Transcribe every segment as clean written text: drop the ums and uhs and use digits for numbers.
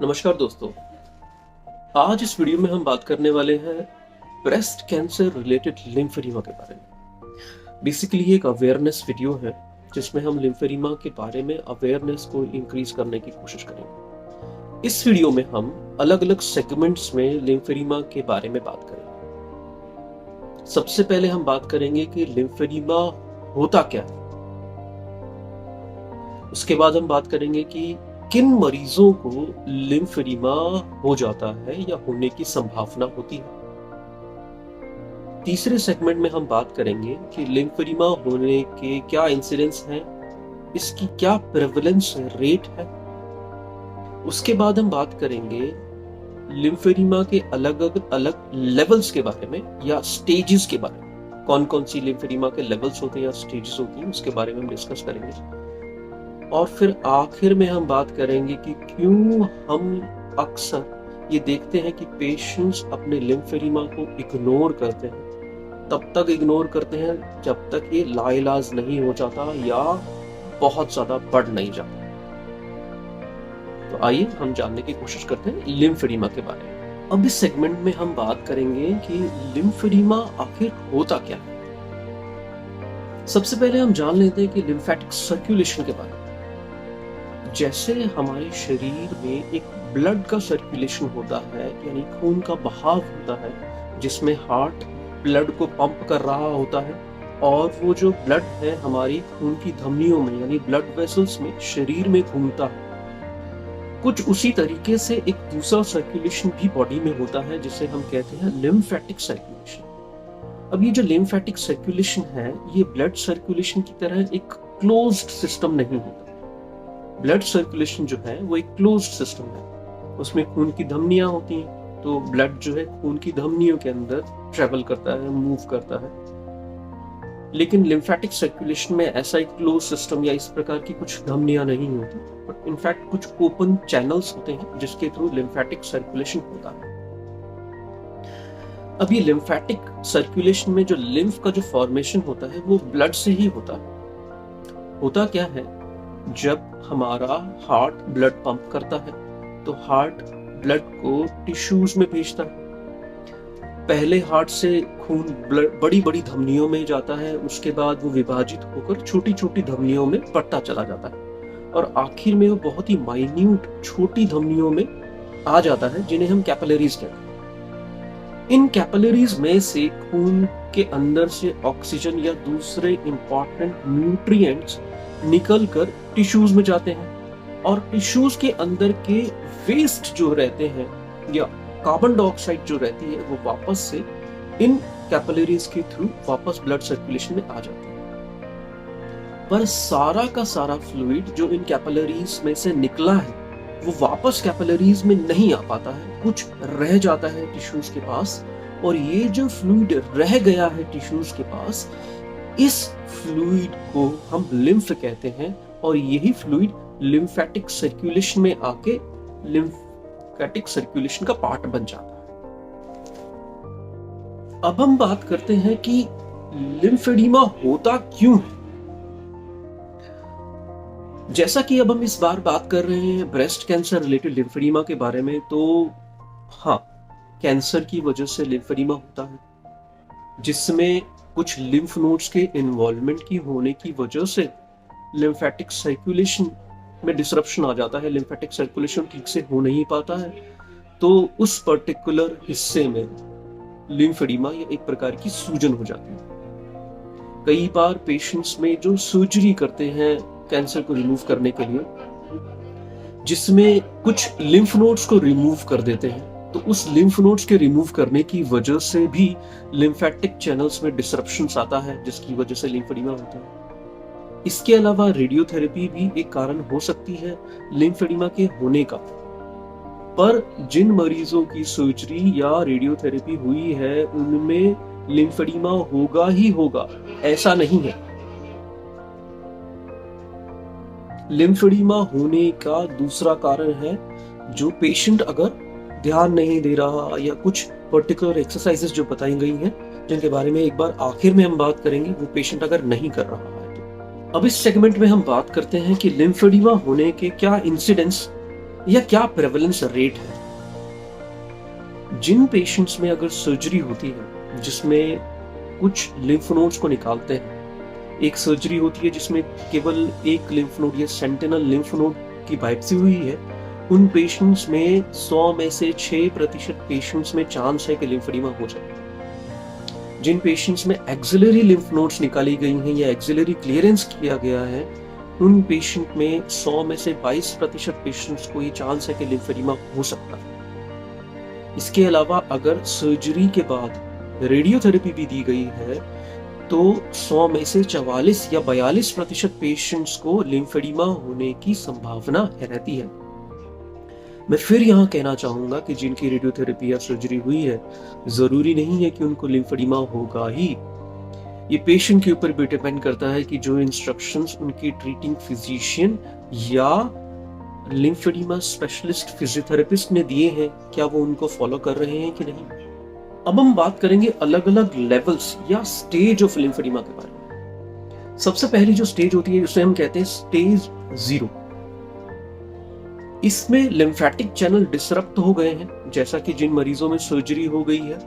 नमस्कार दोस्तों। आज इस वीडियो में हम बात करने वाले हैं ब्रेस्ट कैंसर रिलेटेड लिम्फेडिमा के बारे में। बेसिकली ये एक अवेयरनेस वीडियो है जिसमें हम लिम्फेडिमा के बारे में अवेयरनेस को इंक्रीज करने की कोशिश करेंगे। इस वीडियो में हम अलग अलग सेगमेंट्स में लिम्फेडिमा के बारे में बात करेंगे। सबसे पहले हम बात करेंगे कि लिम्फेडिमा होता क्या है। उसके बाद हम बात करेंगे कि किन मरीजों को लिम्फेडिमा हो जाता है या होने की संभावना होती है। तीसरे सेगमेंट में हम बात करेंगे कि लिम्फेडिमा होने के क्या इंसिडेंस हैं, इसकी क्या प्रेवलेंस रेट है। उसके बाद हम बात करेंगे लिम्फेडिमा के अलग अलग लेवल्स के बारे में या स्टेजेस के बारे में। कौन कौन सी लिम्फेडिमा के लेवल्स होते हैं या स्टेजेस होती हैं, उसके बारे में हम डिस्कस करेंगे। और फिर आखिर में हम बात करेंगे कि क्यों हम अक्सर ये देखते हैं कि पेशेंट्स अपने लिम्फेडिमा को इग्नोर करते हैं। तब तक इग्नोर करते हैं जब तक ये लाइलाज नहीं हो जाता या बहुत ज्यादा बढ़ नहीं जाता। तो आइए हम जानने की कोशिश करते हैं लिम्फेडिमा के बारे में। अब इस सेगमेंट में हम बात करेंगे कि लिम्फेडिमा आखिर होता क्या है। सबसे पहले हम जान लेते हैं कि लिम्फेटिक सर्कुलेशन के बारे में। जैसे हमारे शरीर में एक ब्लड का सर्कुलेशन होता है, यानी खून का बहाव होता है, जिसमें हार्ट ब्लड को पंप कर रहा होता है और वो जो ब्लड है हमारी खून की धमनियों में यानी ब्लड वेसल्स में शरीर में घूमता है। कुछ उसी तरीके से एक दूसरा सर्कुलेशन भी बॉडी में होता है जिसे हम कहते हैं लिम्फेटिक सर्कुलेशन। अब ये जो लिम्फेटिक सर्कुलेशन है ये ब्लड सर्कुलेशन की तरह एक क्लोज्ड सिस्टम नहीं होता। ब्लड सर्कुलेशन जो है वो एक क्लोज्ड सिस्टम है। उसमें खून की धमनियां होती हैं, तो ब्लड जो है खून की धमनियों के अंदर ट्रेवल करता है, मूव करता है। लेकिन लिम्फेटिक सर्कुलेशन में ऐसा एक क्लोज सिस्टम या इस प्रकार की कुछ धमनियां नहीं होती, बट इनफैक्ट कुछ ओपन चैनल्स होते हैं जिसके थ्रू लिम्फेटिक सर्कुलेशन होता है। अब ये लिम्फेटिक सर्कुलेशन में जो लिम्फ का जो फॉर्मेशन होता है वो ब्लड से ही होता है। होता क्या है, जब हमारा हार्ट ब्लड पंप करता है तो हार्ट ब्लड को टिश्यूज में भेजता है। पहले हार्ट से खून बड़ी बड़ी धमनियों में जाता है, उसके बाद वो विभाजित होकर छोटी छोटी धमनियों में बढ़ता चला जाता है और आखिर में वो बहुत ही माइन्यूट छोटी धमनियों में आ जाता है जिन्हें हम कैपिलरीज कहते हैं। इन कैपिलरीज में से खून के अंदर से ऑक्सीजन या दूसरे इंपॉर्टेंट न्यूट्रिएंट्स निकल कर टिश्यूज में जाते हैं और टिश्यूज के अंदर के वेस्ट जो रहते हैं या कार्बन डाइऑक्साइड जो रहती है वो वापस से इन कैपिलरीज के थ्रू वापस ब्लड सर्कुलेशन में आ जाती है। पर सारा का सारा फ्लूइड जो इन कैपिलरीज में से निकला है वो वापस कैपिलरीज में नहीं आ पाता है, कुछ रह जाता है टिश्यूज के पास। और ये जो फ्लूइड रह गया है टिश्यूज के पास, इस फ्लूइड को हम लिम्फ कहते हैं और यही फ्लूइड लिम्फेटिक सर्कुलेशन में आके लिम्फेटिक सर्कुलेशन का पार्ट बन जाता है। अब हम बात करते हैं कि लिम्फेडिमा होता क्यों है। जैसा कि अब हम इस बार बात कर रहे हैं ब्रेस्ट कैंसर रिलेटेड लिम्फेडिमा के बारे में, तो हाँ, कैंसर की वजह से लिम्फेडिमा होता है जिसमें कुछ लिम्फ नोड्स के इन्वॉल्वमेंट की होने की वजह से लिम्फेटिक सर्कुलेशन में डिसरप्शन आ जाता है। लिम्फेटिक सर्कुलेशन ठीक से हो नहीं पाता है, तो उस पर्टिकुलर हिस्से में लिम्फेडिमा या एक प्रकार की सूजन हो जाती है। कई बार पेशेंट्स में जो सर्जरी करते हैं कैंसर को रिमूव करने के लिए, जिसमें कुछ लिम्फ नोड्स को रिमूव कर देते हैं, तो उस लिम्फ नोड्स के रिमूव करने की वजह से भी लिम्फेटिक चैनल्स में डिसरप्शंस आता है जिसकी वजह से लिम्फेडिमा होता है। इसके अलावा रेडियोथेरेपी भी एक कारण हो सकती है लिम्फेडिमा के होने का। पर जिन मरीजों की सर्जरी या रेडियोथेरेपी हुई है उनमें लिम्फेडिमा होगा ही होगा, ऐसा नहीं है। लिम्फेडिमा होने का दूसरा कारण है जो पेशेंट अगर ध्यान नहीं दे रहा या कुछ पर्टिकुलर एक्सरसाइजेस जो बताई गई हैं जिनके बारे में एक बार आखिर में हम बात करेंगे, वो पेशेंट अगर नहीं कर रहा है तो। अब इस सेगमेंट में हम बात करते हैं कि लिम्फेडिमा होने के क्या इंसिडेंस या क्या प्रेवलेंस रेट है। जिन पेशेंट्स में अगर सर्जरी होती है जिसमें कुछ लिम्फ नोड्स को निकालते हैं, एक सर्जरी होती है जिसमें केवल एक लिम्फ नोड या सेंटिनल लिम्फ नोड की बाइप्सी हुई है, उन पेशेंट्स में 100 में से 6% पेशेंट्स में चांस है कि लिम्फेडिमा हो जाए। जिन पेशेंट्स में एक्सिलरी लिम्फ नोड्स निकाली गई हैं या एक्सिलरी क्लियरेंस किया गया है, उन पेशेंट में 100 में से 22% पेशेंट्स को ये चांस है कि लिम्फेडिमा हो सकता है। इसके अलावा अगर सर्जरी के बाद रेडियोथेरेपी भी दी गई है तो 100 में से 44 या 42% पेशेंट्स को लिम्फेडिमा होने की संभावना रहती है। मैं फिर यहाँ कहना चाहूंगा कि जिनकी रेडियोथेरेपी या सर्जरी हुई है, जरूरी नहीं है कि उनको लिम्फेडिमा होगा ही। ये पेशेंट के ऊपर भी डिपेंड करता है कि जो इंस्ट्रक्शंस उनकी ट्रीटिंग फिजिशियन या लिम्फेडिमा स्पेशलिस्ट फिजियोथेरेपिस्ट ने दिए हैं, क्या वो उनको फॉलो कर रहे हैं कि नहीं। अब हम बात करेंगे अलग अलग लेवल्स या स्टेज ऑफ लिम्फेडिमा के बारे में। सबसे पहली जो स्टेज होती है उसे हम कहते हैं स्टेज 0। इसमें लिम्फेटिक चैनल डिसरप्ट हो गए हैं, जैसा कि जिन मरीजों में सर्जरी हो गई है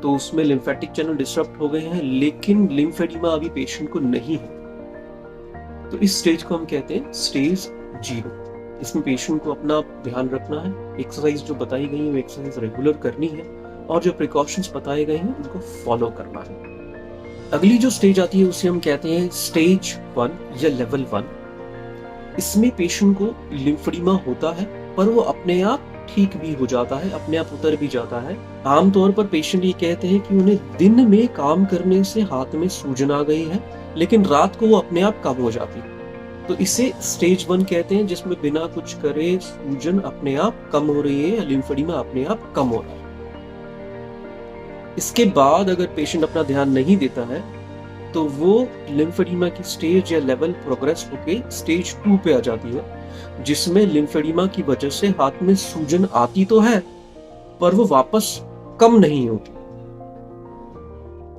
तो उसमें लिम्फेटिक चैनल डिसरप्ट हो गए हैं, लेकिन लिम्फेडिमा अभी पेशेंट को नहीं है। तो इस स्टेज को हम कहते हैं स्टेज 0। इसमें पेशेंट को अपना ध्यान रखना है, एक्सरसाइज जो बताई गई है वो एक्सरसाइज रेगुलर करनी है और जो प्रिकॉशंस बताए गए हैं उनको फॉलो करना है। अगली जो स्टेज आती है उसे हम कहते हैं स्टेज 1 या लेवल 1। इसमें पेशेंट को लिम्फेडिमा होता है पर वो अपने आप ठीक भी हो जाता है, अपने आप उतर भी जाता है। आमतौर पर पेशेंट ये कहते हैं कि उन्हें दिन में काम करने से हाथ में सूजन आ गई है, लेकिन रात को वो अपने आप कम हो जाती है। तो इसे स्टेज 1 कहते हैं, जिसमें बिना कुछ करे सूजन अपने आप कम हो रही है या लिम्फेडिमा अपने आप कम हो रहा है। इसके बाद अगर पेशेंट अपना ध्यान नहीं देता है तो वो लिम्फेडिमा की स्टेज या लेवल प्रोग्रेस होके स्टेज 2 पे आ जाती है, जिसमें लिम्फेडिमा की वजह से हाथ में सूजन आती तो है पर वो वापस कम नहीं होती।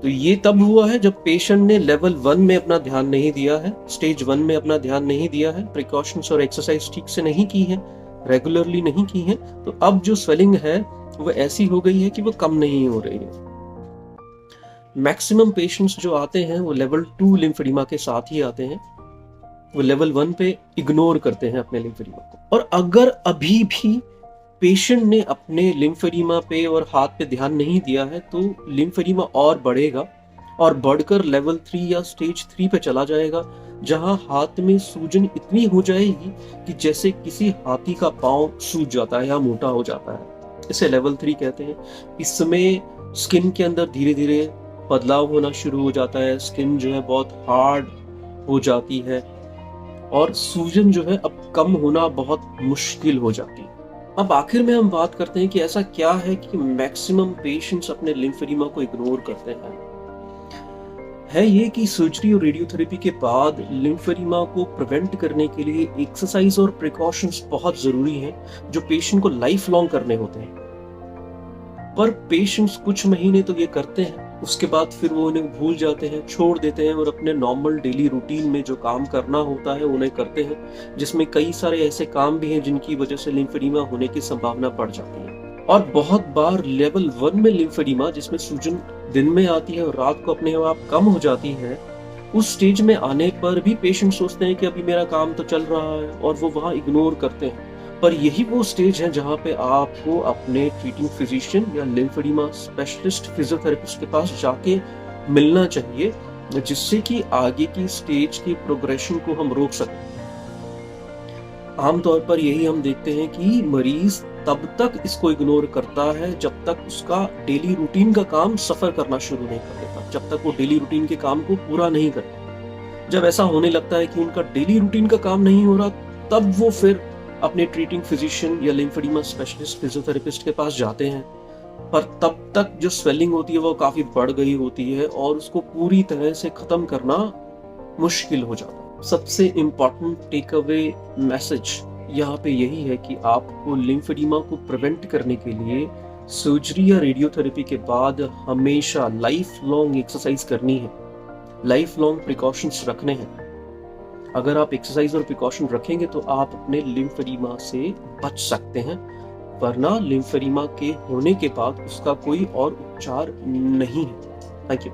तो ये तब हुआ है जब पेशेंट ने लेवल 1 में अपना ध्यान नहीं दिया है, स्टेज 1 में अपना ध्यान नहीं दिया है, प्रिकॉशंस और एक्सरसाइज ठीक से नहीं की है, रेगुलरली नहीं की है, तो अब जो स्वेलिंग है वो ऐसी हो गई है कि वो कम नहीं हो रही है। मैक्सिमम पेशेंट्स जो आते हैं वो लेवल 2 लिम्फेडिमा के साथ ही आते हैं, वो लेवल 1 पे इग्नोर करते हैं अपने लिम्फेडिमा को। और अगर अभी भी पेशेंट ने अपने लिम्फेडिमा पे और हाथ पे ध्यान नहीं दिया है तो लिम्फेडिमा और बढ़ेगा और बढ़कर लेवल 3 या स्टेज 3 पे चला जाएगा, जहां हाथ में सूजन इतनी हो जाएगी कि जैसे किसी हाथी का पांव सूज जाता है या मोटा हो जाता है। इसे लेवल 3 कहते हैं। इसमें स्किन के अंदर धीरे धीरे बदलाव होना शुरू हो जाता है, स्किन जो है बहुत हार्ड हो जाती है और सूजन जो है अब कम होना बहुत मुश्किल हो जाती है। अब आखिर में हम बात करते हैं कि ऐसा क्या है कि मैक्सिमम पेशेंट्स अपने लिम्फेडिमा को इग्नोर करते हैं। है ये कि सर्जरी और रेडियोथेरेपी के बाद लिम्फेडिमा को प्रिवेंट करने के लिए एक्सरसाइज और प्रिकॉशंस बहुत जरूरी हैं, जो पेशेंट को लाइफ लॉन्ग करने होते हैं। पर पेशेंट्स कुछ महीने तो ये करते हैं, उसके बाद फिर वो उन्हें भूल जाते हैं, छोड़ देते हैं और अपने नॉर्मल डेली रूटीन में जो काम करना होता है उन्हें करते हैं, जिसमें कई सारे ऐसे काम भी हैं जिनकी वजह से लिम्फेडिमा होने की संभावना बढ़ जाती है। और बहुत बार लेवल 1 में लिम्फेडिमा, जिसमें सूजन दिन में आती है और रात को अपने आप कम हो जाती है, उस स्टेज में आने पर भी पेशेंट सोचते हैं कि अभी मेरा काम तो चल रहा है और वो वहां इग्नोर करते हैं। पर यही वो स्टेज है जहां पे आपको अपने ट्रीटिंग फिजिशियन या लिम्फेडिमा स्पेशलिस्ट फिजियोथेरेपिस्ट के पास जाके मिलना चाहिए, जिससे कि आगे की स्टेज की प्रोग्रेशन को हम रोक सकें। आमतौर पर यही हम देखते हैं कि मरीज तब तक इसको इग्नोर करता है जब तक उसका डेली रूटीन का काम सफर करना शुरू नहीं कर देता, जब तक वो डेली रूटीन के काम को पूरा नहीं करता। जब ऐसा होने लगता है कि उनका डेली रूटीन का काम नहीं हो रहा, तब वो फिर अपने ट्रीटिंग फिजिशियन या लिम्फेडिमा स्पेशलिस्ट फिजियोथेरेपिस्ट के पास जाते हैं। पर तब तक जो स्वेलिंग होती है वो काफी बढ़ गई होती है और उसको पूरी तरह से खत्म करना मुश्किल हो जाता है। सबसे इम्पोर्टेंट टेक अवे मैसेज यहाँ पे यही है कि आपको लिम्फेडिमा को प्रिवेंट करने के लिए सर्जरी या रेडियोथेरेपी के बाद हमेशा लाइफ लॉन्ग एक्सरसाइज करनी है, लाइफ लॉन्ग प्रिकॉशंस रखने हैं। अगर आप एक्सरसाइज और प्रिकॉशन रखेंगे तो आप अपने लिम्फेडिमा से बच सकते हैं, वरना लिम्फेडिमा के होने के बाद उसका कोई और उपचार नहीं है। Thank you.